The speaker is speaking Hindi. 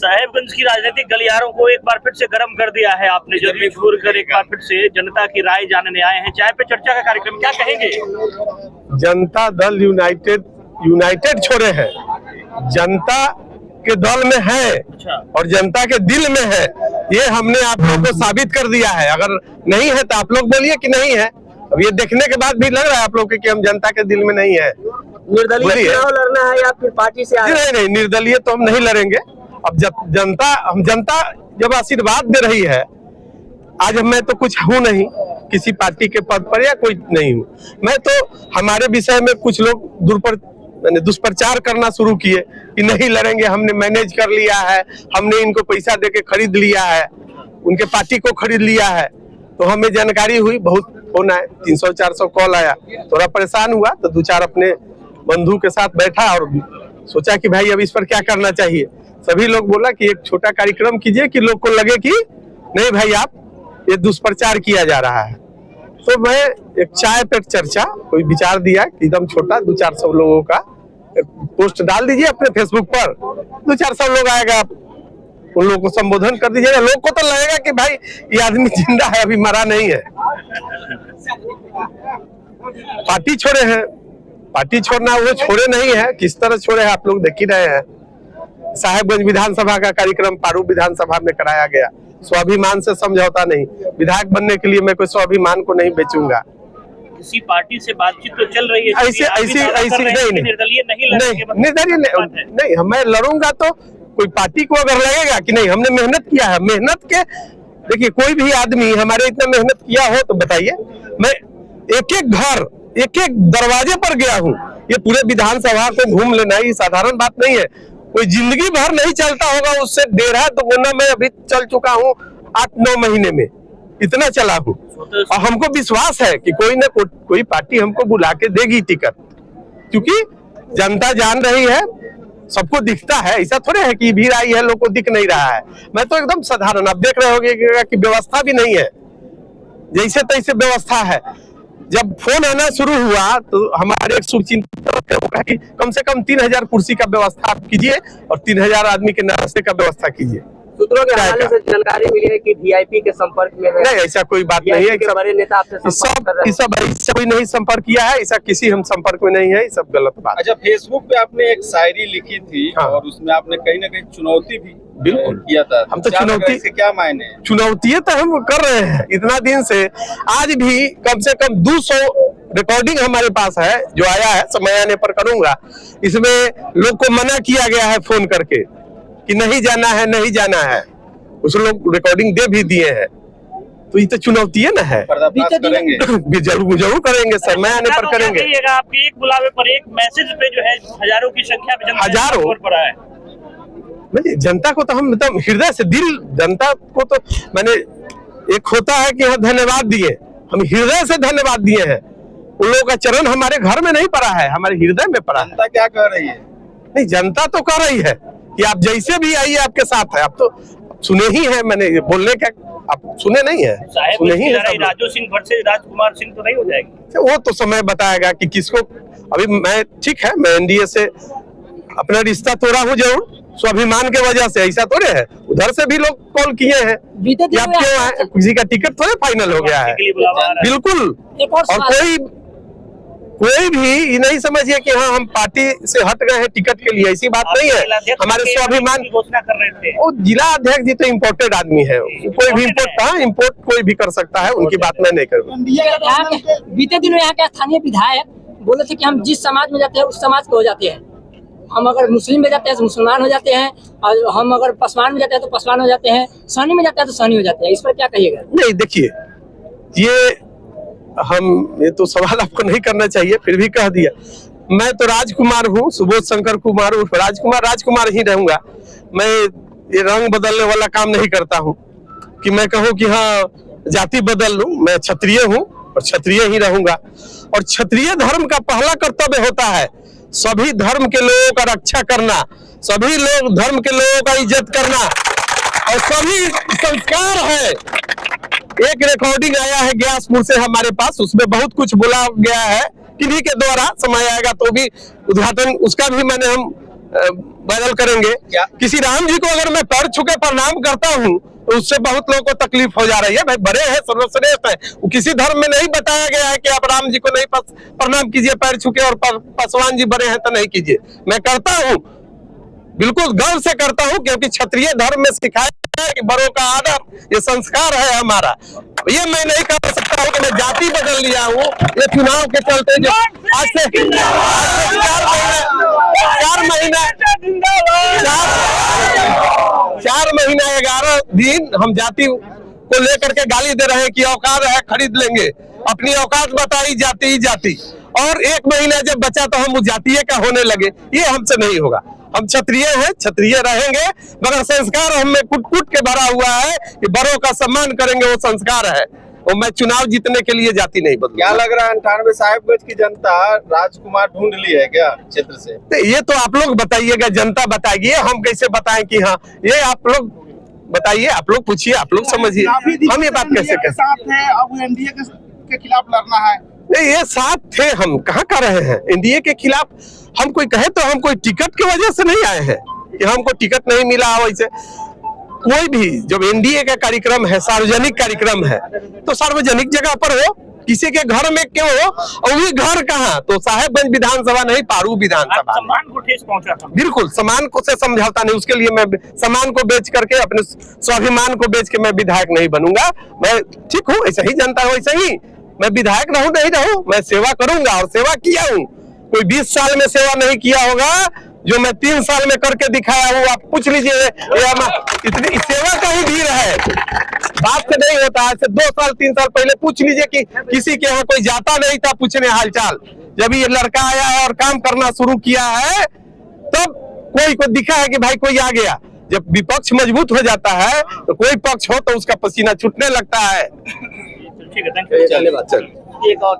साहेबगंज की राजनीतिक गलियारों को एक बार फिर से गर्म कर दिया है आपने, जब घूर कर एक बार फिर से जनता की राय जानने आए हैं। चाय पे चर्चा का कार्यक्रम, क्या कहेंगे? जनता दल यूनाइटेड छोड़े हैं, जनता के दल में है और जनता के दिल में है। ये हमने आप लोगों को साबित कर दिया है। अगर नहीं है तो आप लोग बोलिए कि नहीं है। अब ये देखने के बाद भी लग रहा है आप लोग कि हम जनता के दिल में नहीं है। निर्दलीय चुनाव लड़ना है या फिर पार्टी से? नहीं, निर्दलीय तो हम नहीं लड़ेंगे। अब जब जनता जब आशीर्वाद दे रही है, आज मैं तो कुछ हूँ नहीं किसी पार्टी के पद पर या कोई नहीं हूँ। मैं तो हमारे विषय में कुछ लोग दुष्प्रचार करना शुरू किए कि नहीं लड़ेंगे, हमने मैनेज कर लिया है, हमने इनको पैसा देके खरीद लिया है, उनके पार्टी को खरीद लिया है। तो हमें जानकारी हुई, बहुत फोन आए, 300-400 कॉल आया, थोड़ा परेशान हुआ तो 2-4 अपने बंधु के साथ बैठा और सोचा कि भाई अब इस पर क्या करना चाहिए। सभी लोग बोला कि एक छोटा कार्यक्रम कीजिए कि लोग को लगे कि नहीं भाई आप ये दुष्प्रचार किया जा रहा है। तो मैं एक चाय पे चर्चा कोई विचार दिया कि एकदम छोटा 200-400 लोगों का पोस्ट डाल दीजिए अपने फेसबुक पर, 200-400 लोग आएगा, उन लोगों को संबोधन कर दीजिएगा। लोग को तो लगेगा कि भाई ये आदमी जिंदा है, अभी मरा नहीं है। पार्टी छोड़े हैं, पार्टी छोड़ना वो छोड़े नहीं है, किस तरह छोड़े हैं आप लोग देख ही रहे हैं। साहेबगंज विधानसभा का कार्यक्रम पारू विधानसभा में कराया गया। स्वाभिमान से समझौता नहीं, विधायक बनने के लिए मैं कोई स्वाभिमान को नहीं बेचूंगा। किसी पार्टी से बातचीत तो चल रही है? ऐसी नहीं, निर्दलीय नहीं, मैं लड़ूंगा तो कोई पार्टी को अगर लगेगा कि नहीं हमने मेहनत किया है, मेहनत के देखिए कोई भी आदमी हमारे इतना मेहनत किया हो तो बताइए। मैं एक एक घर एक एक दरवाजे पर गया हूँ। ये पूरे विधानसभा को घूम लेना ये साधारण बात नहीं है। कोई जिंदगी भर नहीं चलता होगा उससे 1.5 दुगुना मैं अभी चल चुका हूँ 8-9 महीने में, इतना चला हूँ। और हमको विश्वास है कि कोई न कोई पार्टी हमको बुला के देगी टिकट, क्योंकि जनता जान रही है, सबको दिखता है। ऐसा थोड़े है कि भीड़ आई है लोग को दिख नहीं रहा है। मैं तो एकदम साधारण, आप देख रहे होंगे कि व्यवस्था भी नहीं है, जैसे तैसे व्यवस्था है। जब फोन आना शुरू हुआ तो हमारे एक शुभचिंतक होगा कि कम से कम 3000 कुर्सी का व्यवस्था आप कीजिए और 3000 आदमी के नाश्ते का व्यवस्था कीजिए। सूत्रों के हवाले से जानकारी मिली है कि वीआईपी के संपर्क में है। नहीं, ऐसा कोई बात नहीं है। बड़े नेता आपसे सब कोई नहीं संपर्क किया है, ऐसा किसी हम संपर्क में नहीं है, सब गलत बात। अच्छा, फेसबुक पे आपने एक शायरी लिखी थी और उसमें आपने कहीं ना कहीं चुनौती भी बिल्कुल किया था। हम तो चुनौती से क्या मायने है? चुनौती तो हम कर रहे हैं इतना दिन से। आज भी कम से कम 200 रिकॉर्डिंग हमारे पास है जो आया है, समय आने पर करूंगा। इसमें लोग को मना किया गया है फोन करके कि नहीं जाना है, नहीं जाना है। उस लोग रिकॉर्डिंग दे भी दिए हैं। तो ये तो चुनौती है ना है। करेंगे जरूर करेंगे, समय आने पर करेंगे। आपके एक बुलावे पर, एक मैसेज पे जो है हजारों की संख्या में हजारों पर आए। जनता को तो हम एकदम हृदय से, दिल जनता को तो मैंने एक होता है कि हाँ धन्यवाद दिए, हम हृदय से धन्यवाद दिए हैं। उन लोगों का चरण हमारे घर में नहीं पड़ा है, हमारे हृदय में पड़ा है। जनता क्या कह रही है? नहीं, जनता तो कह रही है कि आप जैसे भी आइए आपके साथ है। आप तो सुने ही है, मैंने बोलने का आप सुने नहीं है? सुने ही है। राजू सिंह वर्सेस राजकुमार सिंह तो नहीं हो जाएगी? वो तो समय बताएगा कि किसको। अभी मैं ठीक है, मैं एनडीए से अपना रिश्ता तोड़ा हूँ जरूर, स्वाभिमान के वजह से। ऐसा थोड़े है, उधर से भी लोग कॉल किए हैं कि आप क्यों आए, किसी का टिकट थोड़े फाइनल हो गया है। बिल्कुल। और कोई भी नहीं समझिए कि हाँ हम पार्टी से हट गए हैं टिकट के लिए, ऐसी बात नहीं है। हमारे स्वाभिमान घोषणा कर रहे थे। वो जिला अध्यक्ष जी तो इम्पोर्टेड आदमी है, कोई भी इम्पोर्ट कोई भी कर सकता है, उनकी बात मैं नहीं करूँगा। बीते दिनों यहाँ के स्थानीय विधायक बोले थे कि हम जिस समाज में जाते हैं उस समाज के हो जाते हैं। हम अगर मुस्लिम में जाते हैं तो मुसलमान हो जाते हैं, और हम अगर पासवान में जाते हैं तो पासवान हो जाते हैं, सहनी में जाते हैं तो सहनी हो जाते हैं। इस पर क्या कहिएगा? नहीं, देखिए ये तो सवाल आपको नहीं करना चाहिए, फिर भी कह दिया। मैं तो राजकुमार हूँ, सुबोध शंकर कुमार उर्फ राजकुमार ही रहूंगा। मैं ये रंग बदलने वाला काम नहीं करता हूँ कि मैं कहूँ कि हाँ जाति बदल लूं। मैं क्षत्रिय हूँ और क्षत्रिय ही रहूंगा। और क्षत्रिय धर्म का पहला कर्तव्य होता है सभी धर्म के लोगों का रक्षा करना, सभी धर्म के लोगों का इज्जत करना, और सभी संस्कार है। एक रिकॉर्डिंग आया है ग्यासपुर से हमारे पास, उसमें बहुत कुछ बोला गया है, किन्हीं के द्वारा। समय आएगा तो भी उद्घाटन उसका भी हम वायरल करेंगे। क्या? किसी राम जी को अगर मैं पैर छू के प्रणाम करता हूँ तो उससे बहुत लोगों को तकलीफ हो जा रही है। भाई बड़े हैं, सर्वश्रेष्ठ है, वो किसी धर्म में नहीं बताया गया है कि आप राम जी को नहीं प्रणाम कीजिए पैर छू के, और पासवान जी बड़े हैं तो नहीं कीजिए। मैं करता हूँ, बिल्कुल गर्व से करता हूँ, क्योंकि क्षत्रिय धर्म में सिखाया है कि बड़ों का आदर, ये संस्कार है हमारा। ये मैं नहीं कर सकता हूँ कि मैं जाति बदल लिया हूँ ये चुनाव के चलते। जो आज से 4 महीना 11 दिन हम जाति को लेकर के गाली दे रहे हैं कि औकात है खरीद लेंगे, अपनी औकात बताई जाति ही जाति, और 1 महीना जब बचा तो हम जातीय का होने लगे। ये हमसे नहीं होगा। हम क्षत्रिय हैं, क्षत्रिय रहेंगे, मगर संस्कार हमें कुट के भरा हुआ है कि बड़ों का सम्मान करेंगे, वो संस्कार है। और मैं चुनाव जीतने के लिए जाति नहीं बदलूंगा। क्या लग रहा है 98 साहिबगंज की जनता राजकुमार ढूंढ ली है क्या क्षेत्र से? ये तो आप लोग बताइएगा, जनता बताएगी, हम कैसे बताएं कि हाँ, ये आप लोग बताइए, आप लोग पूछिए, आप लोग समझिए, हम ये बात कैसे कह सकते हैं। अब एनडीए के खिलाफ लड़ना है। नहीं, ये साथ थे, हम कहाँ कर रहे हैं एनडीए के खिलाफ। हम कोई कहे तो हम कोई टिकट की वजह से नहीं आए हैं कि हमको टिकट नहीं मिला। वैसे कोई भी जब एनडीए का कार्यक्रम है, सार्वजनिक कार्यक्रम है, तो सार्वजनिक जगह पर हो, किसी के घर में क्यों हो, और भी घर कहाँ, तो साहेबगंज विधानसभा नहीं, पारू विधानसभा। सम्मान को ठेस पहुंचा था। बिल्कुल, सम्मान को से समझौता नहीं। उसके लिए मैं सम्मान को बेच करके, अपने स्वाभिमान को बेच के मैं विधायक नहीं बनूंगा। मैं ठीक हूँ, ऐसा ही जनता है वैसे ही मैं विधायक रहूं नहीं रहूं, मैं सेवा करूंगा, और सेवा किया हूं। कोई 20 साल में सेवा नहीं किया होगा जो मैं 3 साल में करके दिखाया हूँ। आप पूछ लीजिए, इतनी सेवा का ही भीड़ है, बात से नहीं होता है। 2 साल 3 साल पहले पूछ लीजिए कि किसी के यहाँ कोई जाता नहीं था पूछने हालचाल। जब ये लड़का आया है और काम करना शुरू किया है, तब कोई को दिखा है कि भाई कोई आ गया। जब विपक्ष मजबूत हो जाता है तो कोई पक्ष हो तो उसका पसीना छूटने लगता है। ठीक है, धन्यवाद। धन्यवाद। एक और